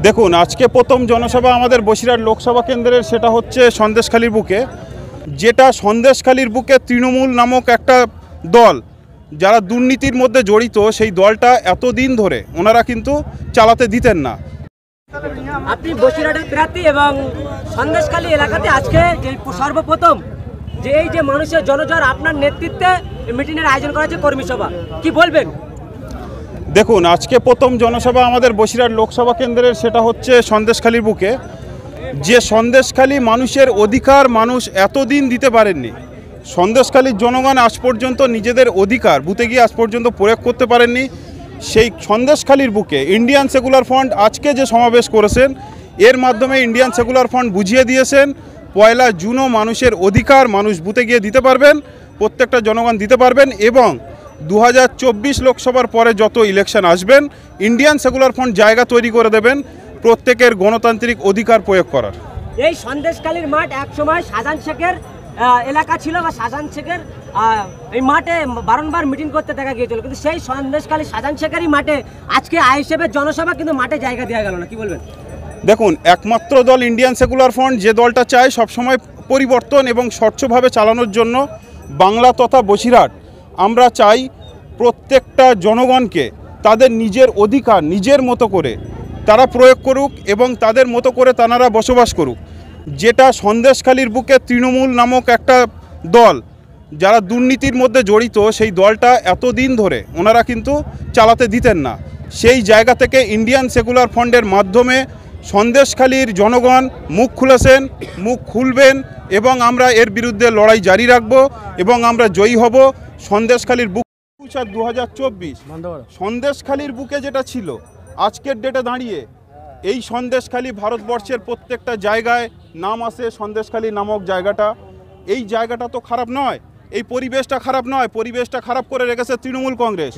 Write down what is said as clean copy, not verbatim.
দেখুন, আজকে প্রথম জনসভা আমাদের বসিরহাট লোকসভা কেন্দ্রের, সেটা হচ্ছে সন্দেশখালীর বুকে। যেটা সন্দেশখালীর বুকে তৃণমূল নামক একটা দল, যারা দুর্নীতির মধ্যে জড়িত, সেই দলটা এতদিন ধরে ওনারা কিন্তু চালাতে দিতেন না। আপনি বসিরহাটের প্রার্থী এবং সন্দেশখালী এলাকাতে আজকে যে সর্বপ্রথম যে এই যে মানুষের জনজোয়ার, আপনার নেতৃত্বে মিটিংয়ের আয়োজন করা হয়েছে কর্মী সভা, কি বলবেন? দেখুন, আজকে প্রথম জনসভা আমাদের বসিরহাট লোকসভা কেন্দ্রের, সেটা হচ্ছে সন্দেশখালীর বুকে। যে সন্দেশখালী মানুষের অধিকার মানুষ এতদিন দিতে পারেননি, সন্দেশখালীর জনগণ আজ পর্যন্ত নিজেদের অধিকার বুথে গিয়ে আজ পর্যন্ত প্রয়োগ করতে পারেননি। সেই সন্দেশখালীর বুকে ইন্ডিয়ান সেকুলার ফ্রন্ট আজকে যে সমাবেশ করেছেন, এর মাধ্যমে ইন্ডিয়ান সেকুলার ফ্রন্ট বুঝিয়ে দিয়েছেন 1 জুনও মানুষের অধিকার মানুষ বুথে গিয়ে দিতে পারবেন, প্রত্যেকটা জনগণ দিতে পারবেন। এবং 2024 লোকসভার পরে যত ইলেকশন আসবেন, ইন্ডিয়ান সেকুলার ফ্রন্ট জায়গা তৈরি করে দেবেন প্রত্যেকের গণতান্ত্রিক অধিকার প্রয়োগ করার। এই সন্দেশখালীর মাঠ একসময় শাহজাহান শেখের এলাকা ছিল, বা শাহজাহান শেখের এই মাঠে বারংবার মিটিং করতে দেখা গিয়েছিল, কিন্তু সেই সন্দেশখালী শাহজাহান শেখেরই মাঠে আজকে আইএসএফের জনসভা, কিন্তু মাঠে জায়গা দেওয়া গেল না, কি বলবেন? দেখুন, একমাত্র দল ইন্ডিয়ান সেকুলার ফ্রন্ট, যে দলটা চায় সবসময় পরিবর্তন এবং স্বচ্ছভাবে চালানোর জন্য বাংলা তথা বসিরহাট। আমরা চাই প্রত্যেকটা জনগণকে তাদের নিজের অধিকার নিজের মতো করে তারা প্রয়োগ করুক এবং তাদের মতো করে তারা বসবাস করুক। যেটা সন্দেশখালীর বুকে তৃণমূল নামক একটা দল, যারা দুর্নীতির মধ্যে জড়িত, সেই দলটা এতদিন ধরে ওনারা কিন্তু চালাতে দিতেন না। সেই জায়গা থেকে ইন্ডিয়ান সেকুলার ফ্রন্টের মাধ্যমে সন্দেশখালীর জনগণ মুখ খুলেছেন, মুখ খুলবেন, এবং আমরা এর বিরুদ্ধে লড়াই জারি রাখব এবং আমরা জয়ী হব। সন্দেশখালীর বুক 2024 সন্দেশখালীর বুকে যেটা ছিল, আজকের ডেটে দাঁড়িয়ে এই সন্দেশখালী ভারতবর্ষের প্রত্যেকটা জায়গায় নাম আসে সন্দেশখালী নামক জায়গাটা। এই জায়গাটা তো খারাপ নয়, এই পরিবেশটা খারাপ নয়, পরিবেশটা খারাপ করে রেখেছে তৃণমূল কংগ্রেস।